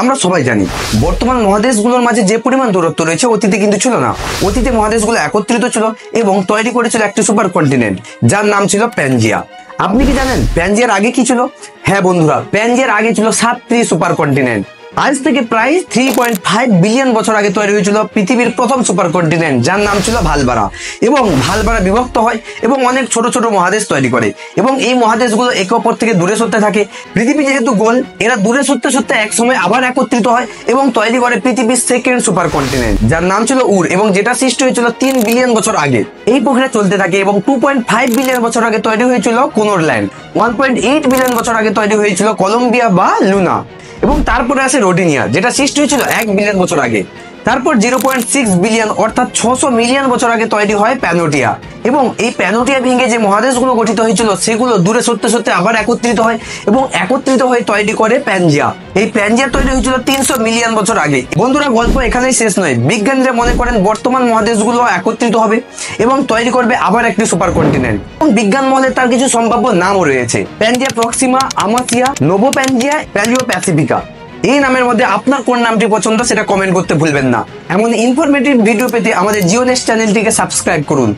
আমরা সবাই জানি বর্তমান মহাদেশগুলোর মাঝে যে পরিমাণ দূরত্ব রয়েছে অতীতে কিন্তু ছিল না। অতীতে মহাদেশগুলো একত্রিত ছিল এবং তৈরি করেছিল একটি সুপার কন্টিনেন্ট যার নাম ছিল প্যানজিয়া। আপনি কি জানেন প্যানজিয়ার আগে কি ছিল? হ্যাঁ বন্ধুরা, প্যানজিয়ার আগে ছিল 7টি সুপার কন্টিনেন্ট। আজ থেকে প্রায় 3.5 বিলিয়ন বছর আগে তৈরি হয়েছিল পৃথিবীর প্রথম সুপার কন্টিনেন্ট যার নাম ছিল ভালবারা। এবং ভালবারা বিভক্ত হয় এবং অনেক ছোট ছোট মহাদেশ তৈরি করে এবং এই মহাদেশগুলো একে অপর থেকে দূরে সরতে থাকে। পৃথিবী যেহেতু গোল, এরা দূরে সরতে সরতে এক সময় আবার একত্রিত হয় এবং তৈরি করে পৃথিবীর সেকেন্ড সুপার কন্টিনেন্ট যার নাম ছিল উর এবং যেটা সৃষ্টি হয়েছিল 3 বিলিয়ন বছর আগে। এই প্রক্রিয়া চলতে থাকে এবং 2.5 বিলিয়ন বছর আগে তৈরি হয়েছিল কোনোরল্যান্ড। 1.8 বিলিয়ন বছর আগে তৈরি হয়েছিল কলম্বিয়া বা লুনা এবং তারপরে আসে রোডিনিয়া যেটা সৃষ্টি হয়েছিল 1 বিলিয়ন বছর আগে। তারপর 0.6 বিলিয়ন অর্থাৎ 600 মিলিয়ন বছর আগে তৈরি হয় প্যানোটিয়া এবং এই প্যানোটিয়া ভেঙে যে মহাদেশগুলো গঠিত হয়েছিল সেগুলো দূরে সরতে সরতে আবার একত্রিত হয় এবং একত্রিত হয়ে তৈরি করে প্যানজিয়া। এই প্যানজিয়া তৈরি হয়েছিল 300 মিলিয়ন বছর আগে। বন্ধুরা, গল্প এখানেই শেষ নয়। বিজ্ঞানীরা মনে করেন বর্তমান মহাদেশগুলো একত্রিত হবে এবং তৈরি করবে আবার একটি সুপার কন্টিনেন্ট এবং বিজ্ঞান মহলে তার কিছু সম্ভাব্য নামও রয়েছে: Pangaea Proxima, Amasia, Novo Pangaea, Paleo Pacifica. এই নামের মধ্যে আপনার কোন নামটি পছন্দ সেটা কমেন্ট করতে ভুলবেন না। এমন ইনফরমেটিভ ভিডিও পেতে আমাদের জিওনেস্ট চ্যানেলটিকে সাবস্ক্রাইব করুন।